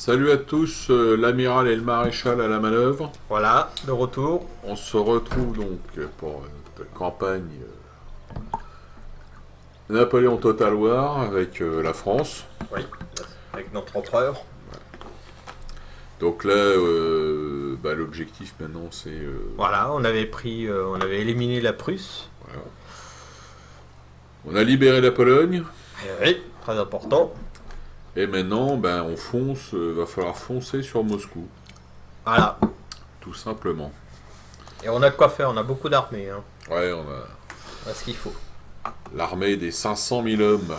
Salut à tous, l'amiral et le maréchal à la manœuvre. Voilà, de retour. On se retrouve donc pour une campagne Napoléon Total War avec la France. Oui, avec notre empereur. Donc là, l'objectif maintenant c'est... Voilà, on avait éliminé la Prusse. voilà. On a libéré la Pologne. Oui, très important. Et maintenant, on fonce, va falloir foncer sur Moscou. Voilà. Tout simplement. Et on a de quoi faire, on a beaucoup d'armées. Hein. Ouais, on a On a ce qu'il faut. l'armée des 500 000 hommes.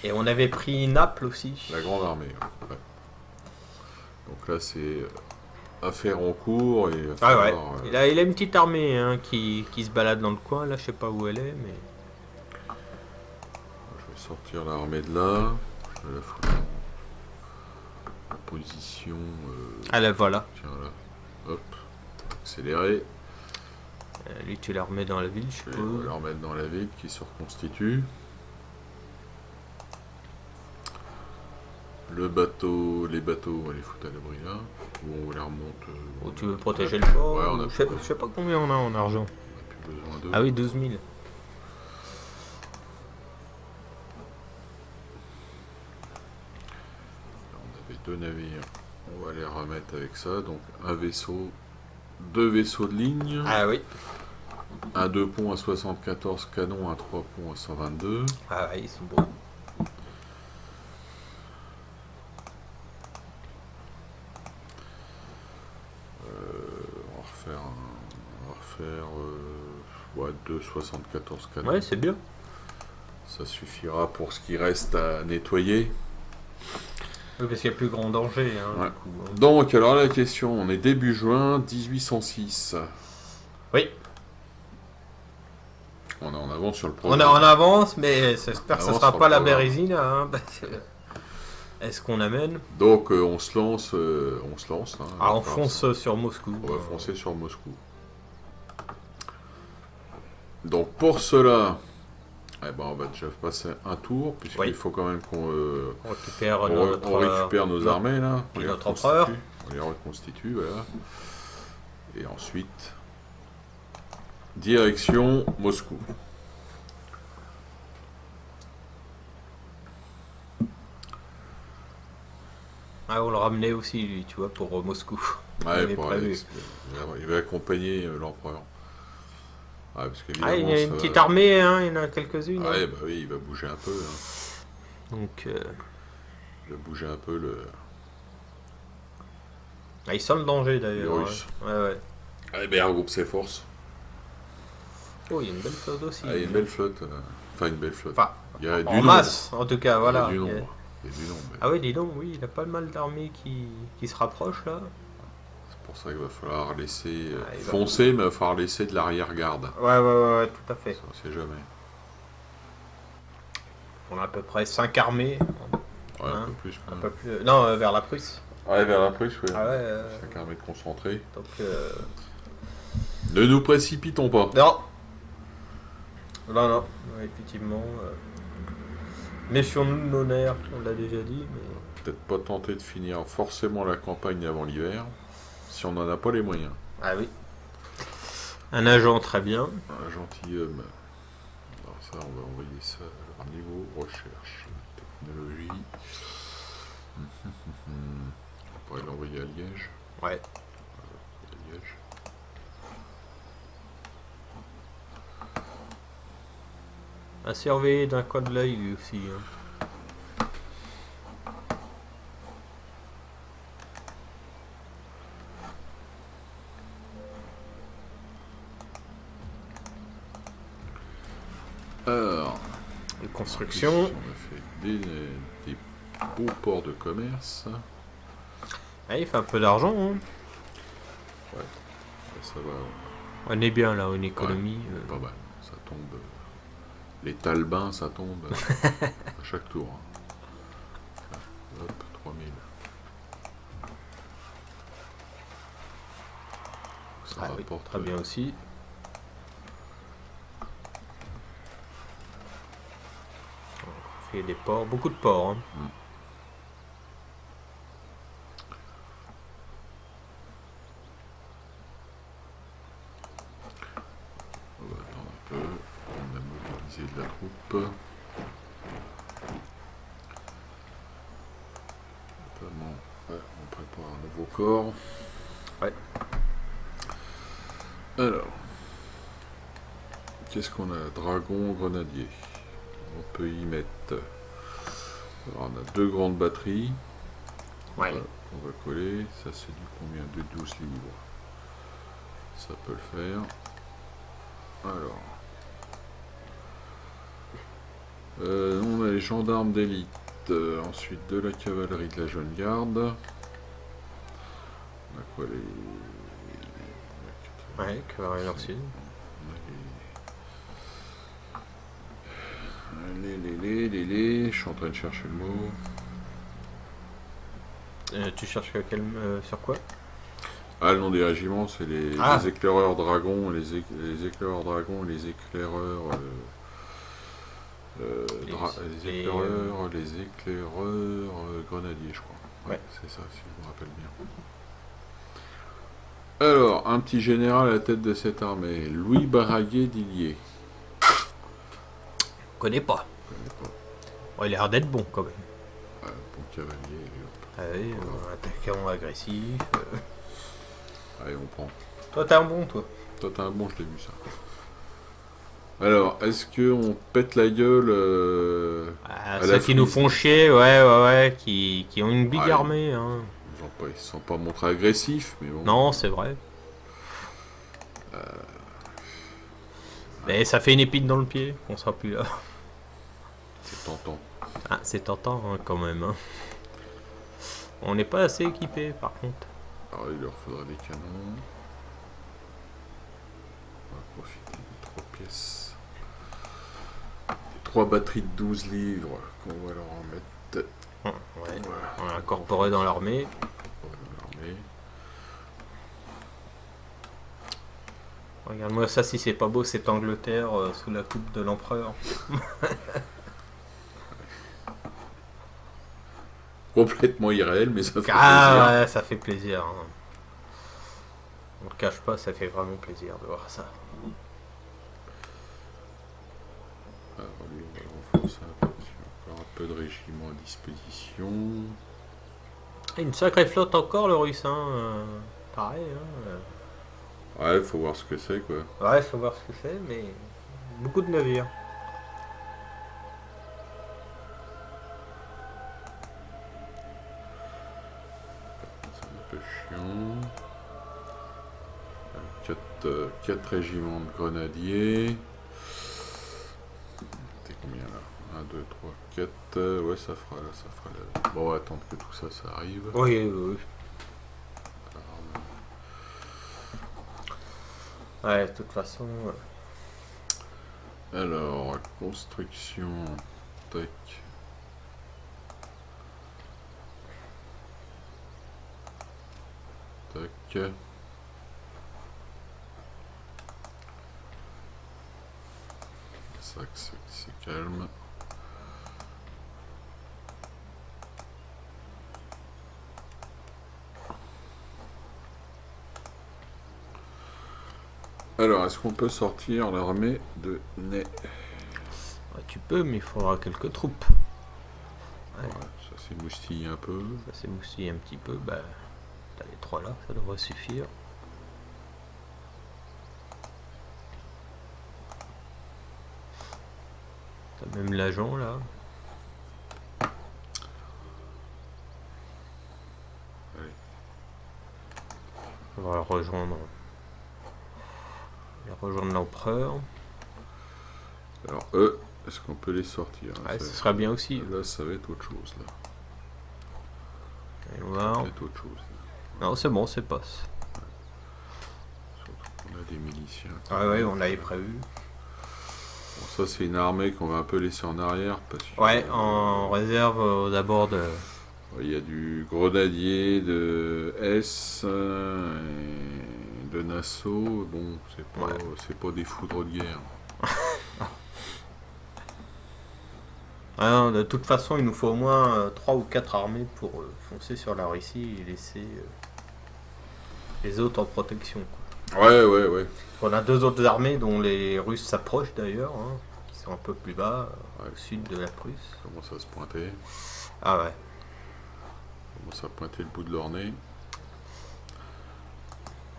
Et on avait pris Naples aussi. La grande armée. Ouais. Donc là, c'est affaire en cours. Et Ah ouais. Il a une petite armée hein, qui se balade dans le coin. Là, je sais pas où elle est, mais. Je vais sortir l'armée de là. Je vais la foutre en position. Ah là, voilà. Tiens là. Hop. Accélérer. Lui, tu la remets dans la ville, je Je suppose. vais la remettre dans la ville qui se reconstitue. Les bateaux, on va les foutre à l'abri là. Ou on les remonte. Ou tu veux protéger le port. Ouais, on a je sais pas combien on a en argent. plus besoin d'eux. Ah oui, 12 000. On avait deux navires. On va les remettre avec ça. Donc un vaisseau, deux vaisseaux de ligne. Ah oui. Un 2 ponts à 74 canons, un 3 ponts à 122. Ah ouais, ils sont beaux. On va refaire deux 74 canons. Ouais, c'est bien. Ça suffira pour ce qui reste à nettoyer. Oui, parce qu'il n'y a plus grand danger. Hein, Ouais. du coup, hein. Donc, alors la question, on est début juin 1806. Oui. On est en avance sur le On programme. est en avance, mais j'espère que ce ne avance sera sur pas le la programme. Bérésina. Hein, parce que- Est-ce qu'on amène Donc, on se lance. Hein, Ah, on fonce sur Moscou. On va foncer sur Moscou. Donc, pour cela, on va déjà passer un tour, puisqu'il Oui. faut quand même qu'on On récupère on récupère nos armées là. et notre reconstitue, empereur. On les reconstitue, voilà. Et ensuite, direction Moscou. Ah, on le ramenait aussi, lui, tu vois, pour Moscou. On Ouais, avait pour prévu. il va accompagner l'empereur. Ouais, parce Ah, il y a qu'évidemment, une petite armée, hein, il y en a quelques-unes. Ouais, hein. bah oui, il va bouger un peu. Hein. Donc, Il va bouger un peu le. ah, il sent le danger d'ailleurs. Les Russes. Ouais, ouais. Allez, regroupe ses forces. Oh, il y a une belle flotte aussi. Ah, il y a une belle flotte. Enfin, une belle flotte. Enfin, Il y a du en nombre. masse, en tout cas, voilà. Il y a du nombre. Il y a du nombre. Ah oui, dis donc, oui, il a pas mal d'armées qui se rapprochent là. C'est pour ça qu'il va falloir laisser Il va- foncer, mais il va falloir laisser de l'arrière-garde. Ouais, tout à fait. Ça, on sait jamais. On a à peu près 5 armées. Ouais, un Hein, peu plus quand Un même. peu plus. Non, vers la Prusse. Ouais, vers la Prusse, oui. Ah ouais. Ça permet de concentrer. Donc, Ne nous précipitons pas. non. Non, ouais, effectivement. Méfions-nous de nos nerfs, on l'a déjà dit. Mais... Peut-être pas tenter de finir forcément la campagne avant l'hiver, si on n'en a pas les moyens. Ah oui. Un agent, très bien. Un gentilhomme. Alors ça, on va envoyer ça à leur niveau recherche, technologie. On pourrait l'envoyer à Liège. Ouais. À Liège. À surveiller d'un coin de l'œil lui aussi. Hein. Alors, Les on constructions. a fait des beaux ports de commerce. Ah, il fait un peu d'argent. Hein. Ça va. On est bien là en économie. Ouais, pas mal. Ça tombe. Les talbins, ça tombe à chaque tour. Hop, 3000. Ça Ah oui, rapporte. très bien aussi. On fait des ports, beaucoup de ports. Hein. mobiliser de la troupe. Notamment, on prépare un nouveau corps. Ouais. Alors, qu'est-ce qu'on a? Dragon, grenadier. On peut y mettre. Alors, on a 2 grandes batteries. Ouais. On va coller. Ça, c'est du combien? De 12 livres. Ça peut le faire. Alors. On a les gendarmes d'élite. Ensuite, de la cavalerie de la jeune garde. On a quoi Ouais, cavalerie nord-sud. Je suis en train de chercher le mot. Tu cherches sur quoi? Ah, le nom des régiments, c'est les éclaireurs dragons, les éclaireurs dragons, les éclaireurs. Les éclaireurs grenadiers, je crois. Ouais, c'est ça, si je me rappelle bien. Alors, un petit général à la tête de cette armée, Louis Baraguet d'Illier. Connais pas. Ouais, il a l'air d'être bon quand même. Bon cavalier. Ah oui, attaquant agressif. Allez, on prend. Toi, t'es un bon, toi. Toi, t'es un bon, je l'ai vu ça. Alors, est-ce qu'on pète la gueule à ceux qui nous font chier, ouais, qui ont une big armée. Hein. Ils ne sont pas montrés agressifs, mais bon. Non, c'est vrai. Mais ça fait une épine dans le pied, on sera plus là. C'est tentant. Ah, c'est tentant hein, quand même. Hein. On n'est pas assez équipé par contre. Alors, il leur faudra des canons. On va profiter des 3 pièces. 3 batteries de 12 livres qu'on va leur en mettre. Ouais. On va incorporer dans l'armée. Regarde-moi ça, si c'est pas beau, cette Angleterre sous la coupe de l'empereur. Complètement irréel, mais ça fait plaisir. Ouais, ça fait plaisir. Hein. On ne cache pas, ça fait vraiment plaisir de voir ça. Alors lui, on va renforcer un peu, parce qu'il y a encore un peu de régiment à disposition. Une sacrée flotte encore, le russe, hein. Pareil, hein. Ouais, faut voir ce que c'est, quoi. Ouais, faut voir ce que c'est, mais beaucoup de navires. C'est un peu chiant. 4 régiments de grenadiers. T'es combien là? 1, 2, 3, 4. Ouais, ça fera là. Bon, on va attendre que tout ça, ça arrive. Oui. Ouais, de toute façon. Alors, construction. Tac. Tac. Ça, c'est calme. Alors, est-ce qu'on peut sortir l'armée de Ney? Ouais, tu peux, mais il faudra quelques troupes. Ouais, ça s'émoustille un peu. Ça s'émoustille un petit peu. Bah, t'as les 3 là, ça devrait suffire. T'as même l'agent là. Allez. On va rejoindre l'empereur. Alors eux, est-ce qu'on peut les sortir? Ouais, ce sera bien aussi. Là, ça va être autre chose là. Et voir. Ça va être autre chose. Non, c'est bon, c'est passe. Surtout qu'on a des miliciens. Ouais, on l'avait prévu. Bon, ça c'est une armée qu'on va un peu laisser en arrière parce que. Ouais, en réserve d'abord de. Il y a du grenadier de S et de Nassau. Bon, c'est pas des foudres de guerre. Ah non, de toute façon, il nous faut au moins 3 ou 4 armées pour foncer sur la Russie et laisser les autres en protection. Quoi. Ouais. On a 2 autres armées dont les Russes s'approchent d'ailleurs, hein, qui qui sont un peu plus bas, Ouais. au sud de la Prusse. Commence à se pointer. Ah ouais. Commence à pointer le bout de leur nez.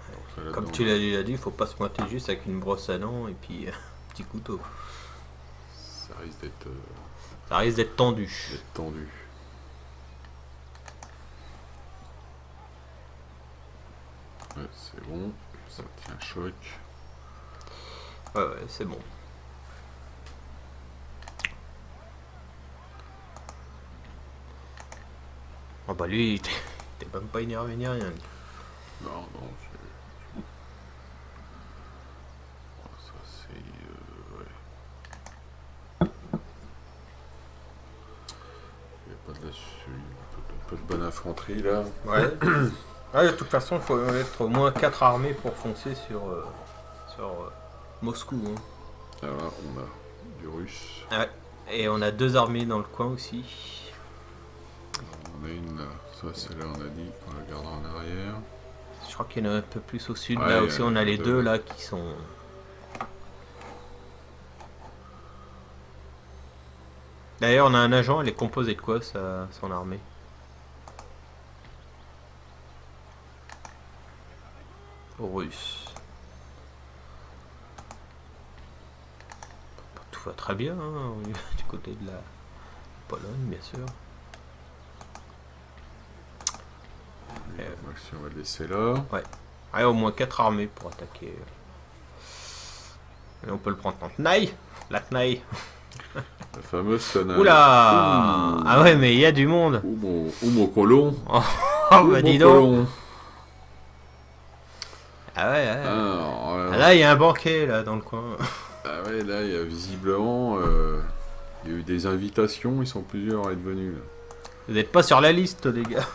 Alors, ça, Comme là-dedans, tu l'as déjà dit, il faut pas se pointer juste avec une brosse à dents et puis un petit couteau. ça risque Ça risque d'être tendu. d'être tendu. Ouais, c'est bon. Ça tient choc. Ouais, ouais, c'est bon. Oh bah lui, t'es même pas énervé ni rien. Non, non, oh, ça c'est... ouais. Il n'y a pas de un peu de bonne infanterie là. Ouais. Ouais, de toute façon, il faut être au moins 4 armées pour foncer sur Moscou. Hein. Alors là, on a du russe. Ouais. Et on a 2 armées dans le coin aussi. On a une là. Ça, c'est là, on a dit. On la gardera en arrière. Je crois qu'il y en a un peu plus au sud. Ouais, Là aussi, on a les deux. deux là qui sont. D'ailleurs, on a un agent, elle est composée de quoi son armée? Russe. Tout va très bien hein, du côté de la Pologne, bien sûr. Donc, si on va le laisser là. Ouais, au moins 4 armées pour attaquer. Et on peut le prendre en tenaille. La tenaille. La fameuse tenaille. Oula. Ouh. Ah ouais, mais il y a du monde. Ou mon colon. Oh Ou bah mon dis donc. colon. Ah ouais, ouais. Alors, Ah, là, il y a un banquet là dans le coin. ah ouais, là, il y a visiblement... il y a eu des invitations, ils sont plusieurs à être venus. Là. Vous n'êtes pas sur la liste, les gars.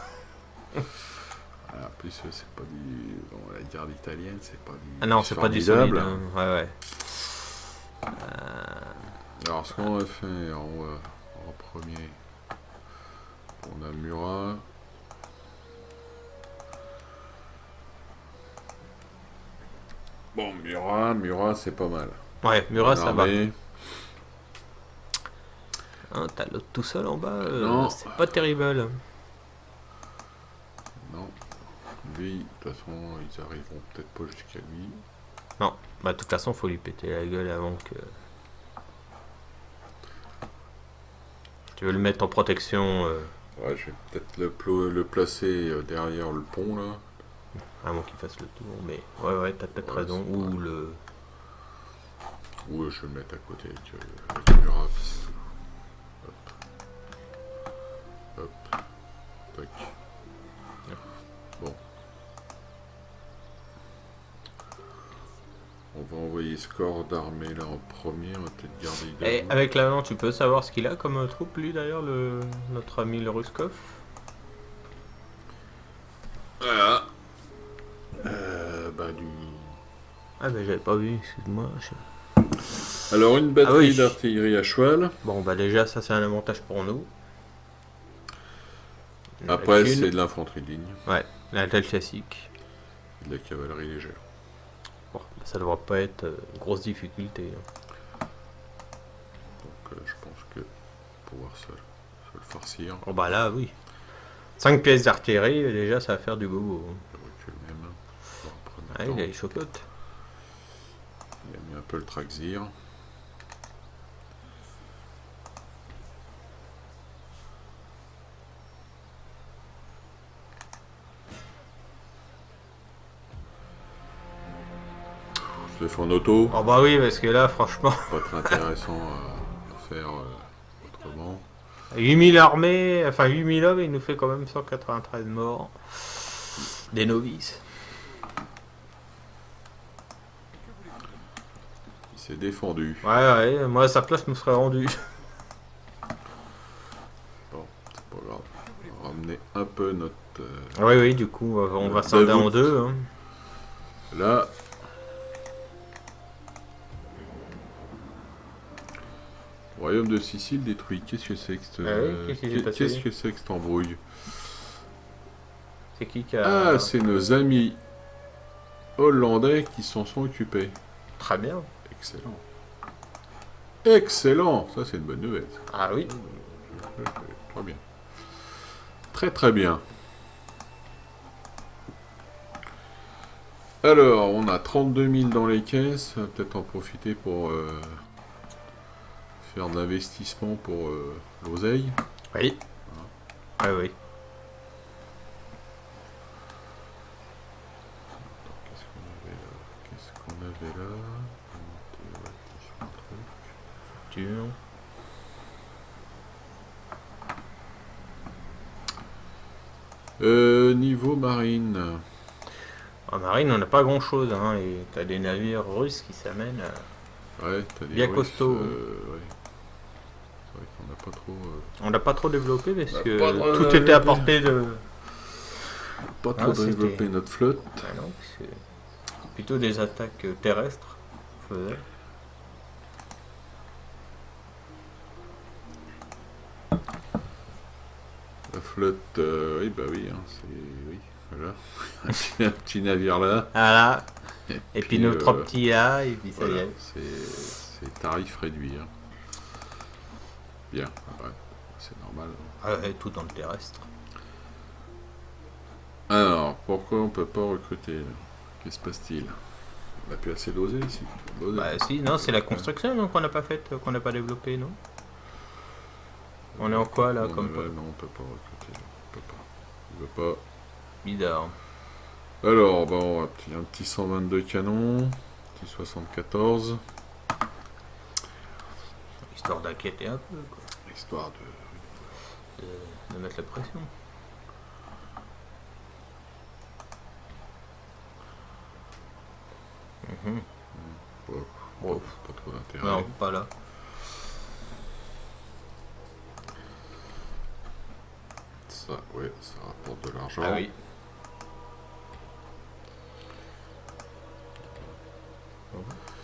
En plus, c'est pas du... Bon, la garde italienne, c'est pas du... Ah non, c'est pas du solide. Hein. Ouais, ouais. Alors, ce qu'on va faire, on va en premier... On a Murat. Bon, Murat, c'est pas mal. Ouais, Murat, ça va. Armée. Hein, t'as l'autre tout seul en bas, Non. c'est pas terrible. Non. Lui, de toute façon, ils arriveront peut-être pas jusqu'à lui. Non, bah de toute façon, faut lui péter la gueule avant que. Tu veux le mettre en protection, Ouais, je vais peut-être le placer derrière le pont, là. avant qu'il fasse le tour, mais ouais, ouais, t'as peut-être Ouais, raison. c'est Ou vrai. le. Ou je vais le mettre à côté avec Murat, puis c'est tout. Hop. Hop. Tac. Bon. On va envoyer ce corps d'armée là en premier, on va peut-être garder Et idéalement. avec l'avant, tu peux savoir ce qu'il a comme troupe, lui d'ailleurs, notre ami le Ruskov. Voilà. Bah du... Ah bah j'avais pas vu, excuse-moi. Alors une batterie Ah oui. d'artillerie à cheval. Bon bah déjà ça c'est un avantage pour nous. Après Avec une- c'est de l'infanterie de ligne, Ouais, la telle classique. de la cavalerie légère. Bon, bah, ça devrait pas être grosse difficulté. Hein. Donc je pense que pouvoir se le farcir. Oh bah là oui. 5 pièces d'artillerie, déjà ça va faire du bobo. Je recule même. Dans un premier Ah, temps. il a les chocottes. Il a mis un peu le Traxir. Je le fais en auto. Oh bah oui, parce que là franchement, Pas très intéressant à faire autrement. 8000 armées, enfin 8000 hommes, il nous fait quand même 193 morts. Des novices. Il s'est défendu. Ouais, ouais, moi à sa place je me serais rendu. Bon, c'est pas grave. On va ramener un peu notre... Oui, oui, du coup, on va Davout. scinder en deux. Hein. Là... Royaume de Sicile détruit. Qu'est-ce que c'est que cette... Ah oui, qu'est-ce qui s'est passé qu'est-ce que c'est que cette embrouille? C'est qui a. Ah, c'est nos amis hollandais qui s'en sont occupés. Très bien. Excellent. Excellent. Ça, c'est une bonne nouvelle. Ah oui. Très bien. Très très bien. Alors, on a 32 000 dans les caisses. On va peut-être en profiter pour faire de l'investissement pour l'oseille. Oui. Ah oui. Qu'est-ce qu'on avait là Dur. Niveau marine. En marine, on n'a pas grand chose, hein, et t'as des navires russes qui s'amènent. Ouais, t'as des Bien Russes, costaud. ouais. C'est vrai qu'on n'a pas trop. On l'a pas trop développé parce On a que pas trop tout développé. était à portée de. Pas trop c'était- développer notre flotte. Ah non, c'est plutôt des attaques terrestres qu'on faisait. La flotte, oui, bah oui, hein, c'est. Oui, voilà. Un petit navire là. Voilà. Et puis nos trois euh, petits là, et puis ça y Voilà, est. c'est tarif réduit. Hein. Bien, ouais, c'est normal. Ah ouais, tout dans le terrestre. Alors, pourquoi on peut pas recruter là? Qu'est-ce qui se passe-t-il? On a plus assez dosé ici. Dosé. Bah si, non, c'est la construction donc, qu'on n'a pas faite, qu'on n'a pas développée, non? On est en quoi là comme ouais, non, on peut pas recruter. On peut pas. Il veut pas. Bizarre. Alors, bon, un petit 122 canons, petit 74, Histoire d'inquiéter un peu, quoi. histoire De mettre la pression. Mhm. Bon, pas trop d'intérêt. Non, pas là. Ça, ouais, ça rapporte de l'argent. Ah oui.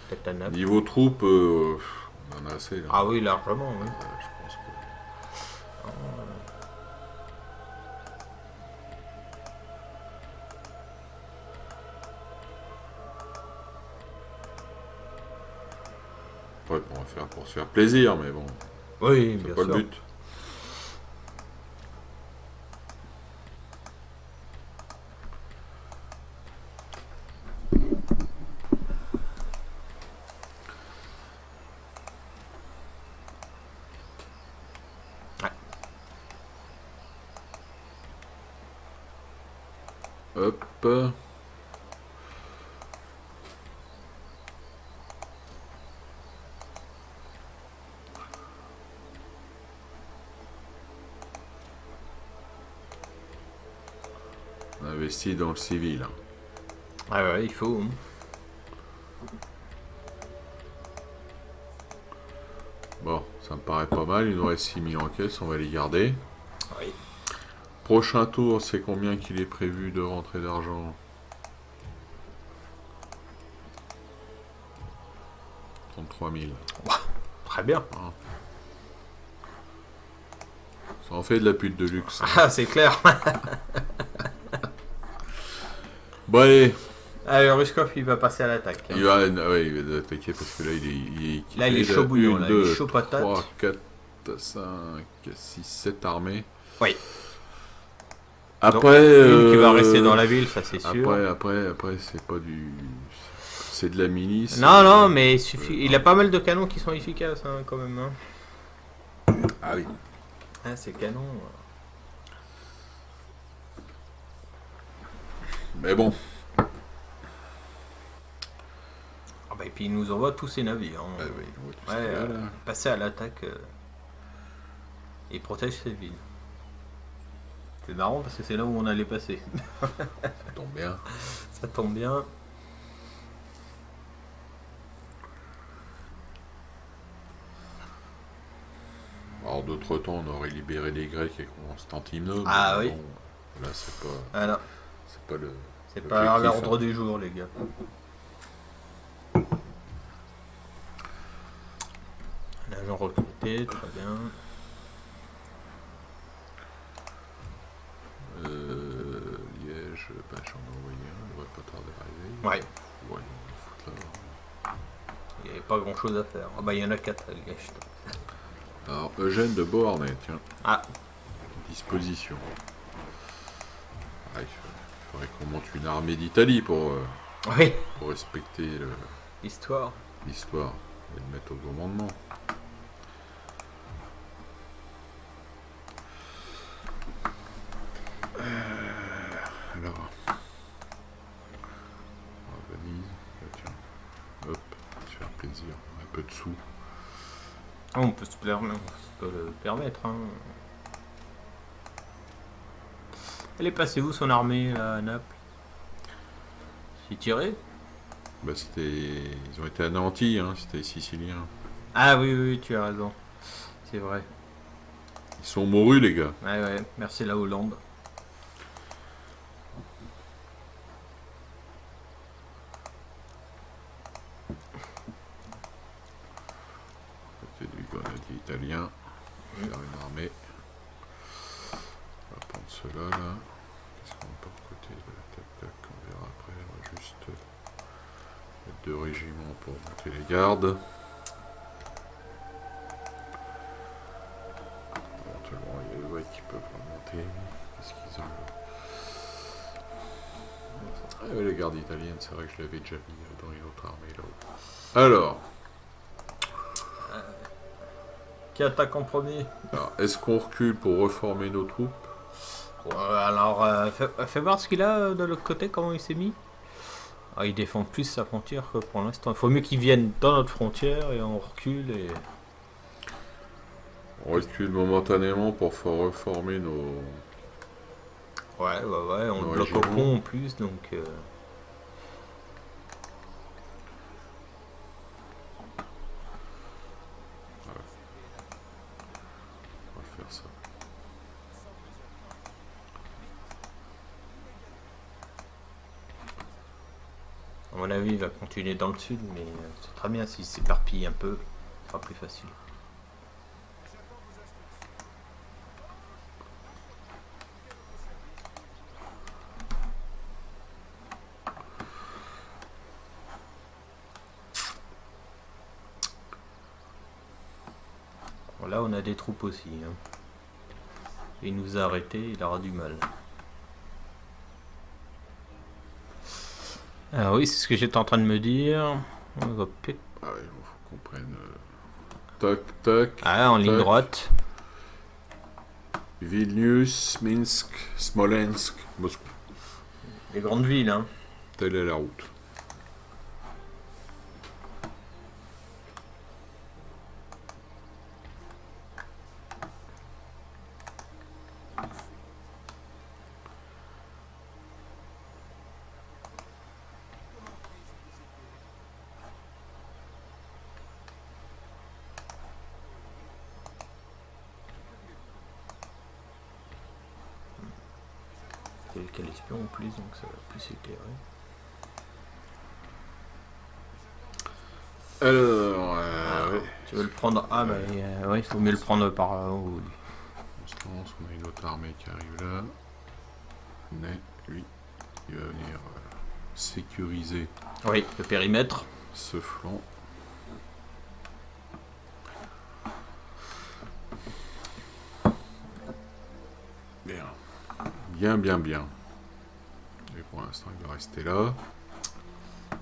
Peut-être un nappe. Niveau troupes, on en a assez là. Ah oui, largement, oui. Je pense que. Ouais, on va faire pour se faire plaisir, mais bon, Oui, c'est bien pas sûr. le but. Ouais. Hop. On investit dans le civil. Ah ouais, il faut. Hein. Bon, ça me paraît pas mal. Il nous reste 6000 en caisse, on va les garder. Oui. Prochain tour, c'est combien qu'il est prévu de rentrée d'argent? 33 000. Très bien. Ça en fait de la pute de luxe. Ah, c'est clair. Bon allez, Allez, Ruskov, il va passer à l'attaque. Hein. il va attaquer parce que là il est équipé. Là, il est chaud bouillant, là, il est 2, chaud patate. 3, 4, 5, 6, 7 armées. Oui. Après, Une qui va rester dans la ville, ça c'est sûr. Après, c'est pas du. C'est de la milice. Non, mais il a pas mal de canons qui sont efficaces hein, quand même. Hein. Ah oui. Ah, ces canons. Mais bon. Ah bah, et puis il nous envoie tous ses navires. Hein. Ah oui, on voit tout ce Ouais, qu'il y a, là. passer à l'attaque et protège ses villes. C'est marrant parce que c'est là où on allait passer. Ça tombe bien. Ça tombe bien. Alors d'autres temps, on aurait libéré les Grecs avec Constantinople. Ah mais oui. Bon, là, c'est pas. Voilà. C'est pas le. C'est pas à l'objectif, l'ordre hein. du jour, les gars. L'agent recruté, très bien. Liège, j'en ai envoyé un, il devrait pas tarder à arriver. Ouais. Ouais, on va foutre là. Et n'y avait pas grand chose à faire. Ah bah il y en a 4 à Liège. Alors, Eugène de Beauharnais, tiens. Ah, Disposition. Ah, il faudrait qu'on monte une armée d'Italie pour oui, respecter histoire. l'histoire et le mettre au commandement. Alors, Venise, tiens, hop, se faire plaisir, un peu de sous. Ah, on peut se le permettre. Hein. Elle est passée où son armée là, à Naples? J'ai tiré? Bah, ils ont été anéantis, hein, c'était les Siciliens. Ah oui, oui, tu as raison. C'est vrai. Ils sont mourus, les gars. Ouais, ouais, merci la Hollande. Côté du grenadier italien, faire une armée. On va prendre cela là. Qu'est-ce qu'on peut côté de tac tac, on verra après. On va juste mettre 2 régiments pour monter les gardes. Éventuellement, il y a les whites qui peuvent remonter. Qu'est-ce qu'ils ont là? Ah, ouais, les gardes italiennes, c'est vrai que je l'avais déjà mis dans une autre armée là-haut. Alors, Qui attaque en premier? est-ce qu'on recule pour reformer nos troupes? Alors, fais voir ce qu'il a de l'autre côté, comment il s'est mis. Ah, il défend plus sa frontière que pour l'instant. Il faut mieux qu'il vienne dans notre frontière et on recule et... On recule momentanément pour reformer nos... Ouais, on nos bloque au régiments. pont en plus, donc... On va faire ça. À mon avis, il va continuer dans le sud, mais c'est très bien s'il s'éparpille un peu, ce sera plus facile. Bon, là, on a des troupes aussi. Hein. Il nous a arrêtés, il aura du mal. Ah oui, c'est ce que j'étais en train de me dire. On va Ah ouais, il faut qu'on prenne... Tac, tac. Ah, en ligne tac. droite. Vilnius, Minsk, Smolensk, Moscou. Les grandes villes, hein. Telle est la route. C'est quel espion en plus, donc ça va plus éclairer. Alors, ouais. Tu veux le prendre? Ah bah ouais, il faut mieux le prendre par haut. On a une autre armée qui arrive là. Mais lui, il va venir sécuriser Oui, le périmètre. ce flanc. Bien. Bien, bien, bien. Et pour l'instant, il va rester là.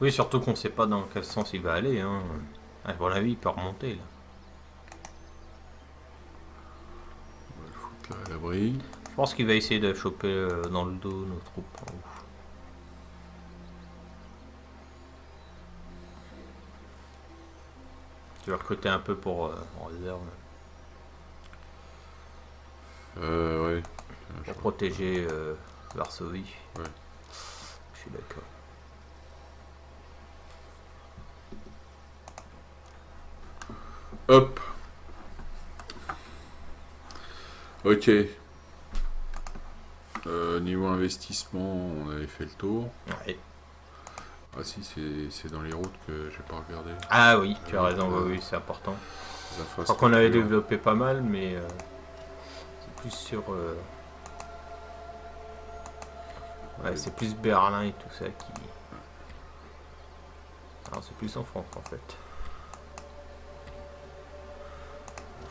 Oui, surtout qu'on ne sait pas dans quel sens il va aller. Hein. À mon avis, il peut remonter là. On va le foutre là à l'abri. Je pense qu'il va essayer de choper dans le dos nos troupes. Tu vas recruter un peu pour en réserve. Ouais. Pour protéger Varsovie. Ouais. Je suis d'accord. Hop. Ok. Niveau investissement, on avait fait le tour. Ouais. Ah si, c'est dans les routes que j'ai pas regardé. Ah oui, tu as raison, oui, c'est important. Je crois qu'on avait développé pas mal, mais c'est plus sur... Ouais, c'est plus Berlin et tout ça qui... Alors c'est plus en France en fait.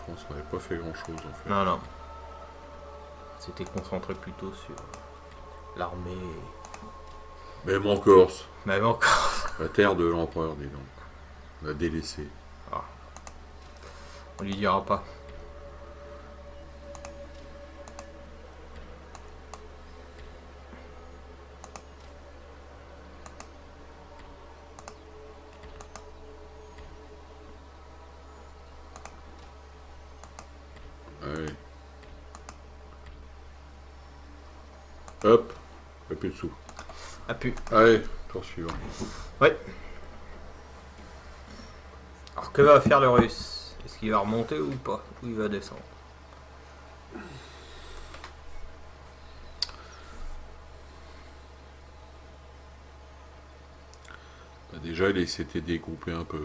France, on n'avait pas fait grand chose en fait. Non, non. C'était concentré plutôt sur l'armée. Même en Corse, Mais encore. la terre de l'empereur, dis donc. On a délaissé. On lui dira pas. Allez. Hop, il n'y a plus de sous. Ah pu. Allez, tour suivant. Ouais. Alors que va faire le russe? Est-ce qu'il va remonter ou pas? Ou il va descendre? Bah, déjà, il s'était dégroupé un peu.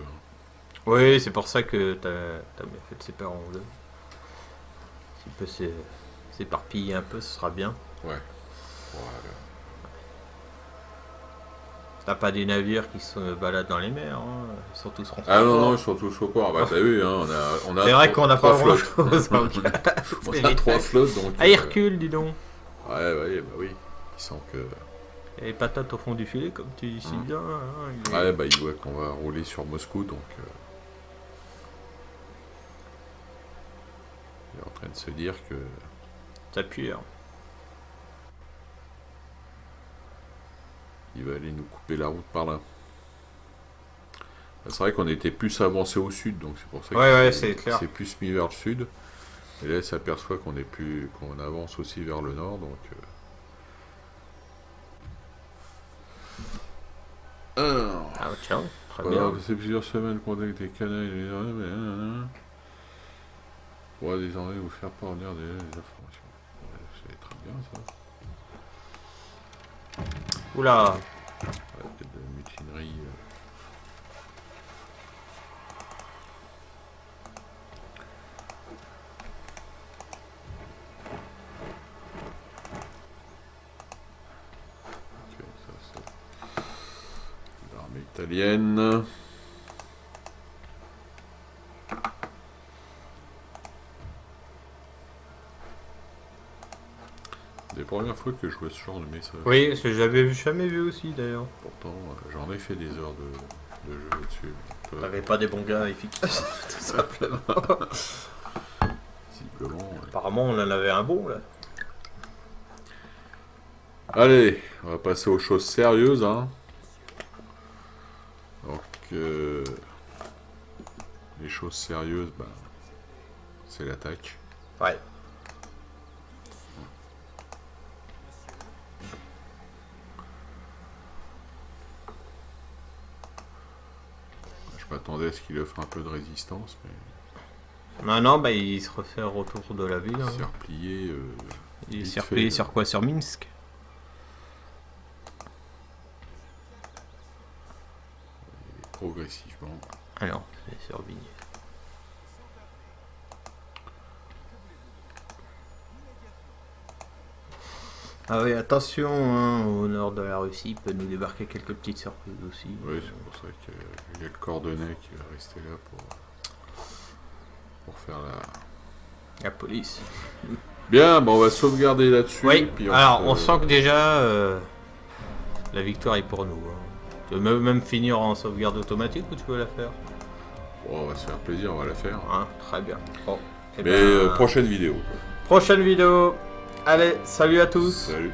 Oui, c'est pour ça que t'as bien fait de séparer en deux. S'il peut s'éparpiller un peu, ce sera bien. Ouais. Voilà. T'as pas des navires qui se baladent dans les mers, hein. Ils sont tous rentrés. Ah non, non, ils sont tous au port. Bah, t'as vu, hein, on a C'est vrai qu'on n'a pas trois grand chose. On a trois flottes, donc... Ah, Hercule, dis donc. Ouais, bah oui. Ils sentent que... Il y a les patates au fond du filet, comme tu dis si bien. Hein, Ouais, bah il voit qu'on va rouler sur Moscou, donc... Il est en train de se dire que... Ça pue. Hein. Il va aller nous couper la route par là. C'est vrai qu'on était plus avancé au sud, donc c'est pour ça Ouais, qu'il c'est clair. s'est plus mis vers le sud. Et là, il s'aperçoit qu'on avance aussi vers le nord, donc... Alors, Ah, tiens, très voilà, bien. c'est plusieurs semaines qu'on a avec des canaux et les mais... On va désormais vous faire parvenir des informations. Ouais, c'est très bien, ça. Oula. Peut-être de la mutinerie... Ok, ça c'est l'armée italienne. C'est la première fois que je vois ce genre de message. Oui, parce que j'avais jamais vu aussi d'ailleurs. Pourtant, j'en ai fait des heures de jeu là-dessus. T'avais pas des bons gars efficaces, tout simplement. Visiblement, ouais. Apparemment, on en avait un bon là. Allez, on va passer aux choses sérieuses, hein. Donc, les choses sérieuses, bah, c'est l'attaque. Ouais. Je m'attendais à ce qu'il offre un peu de résistance, mais Non, bah il se refait autour de la ville. il Hein. s'est replié. Il vite s'est fait, replié sur quoi? Sur Minsk? et progressivement. Ah non, c'est sur Vigny. Ah oui, attention, hein, au nord de la Russie, il peut nous débarquer quelques petites surprises aussi. Oui, c'est pour ça qu'il y a le cordonnet qui va rester là pour faire la... La police. Bien, bon, on va sauvegarder là-dessus. Oui, puis alors on sent que déjà la victoire est pour nous. Hein. Tu veux même finir en sauvegarde automatique ou tu veux la faire? Bon, on va se faire plaisir, on va la faire. Hein, très bien. Bon, eh Mais ben, prochaine vidéo. prochaine vidéo. Allez, salut à tous. Salut.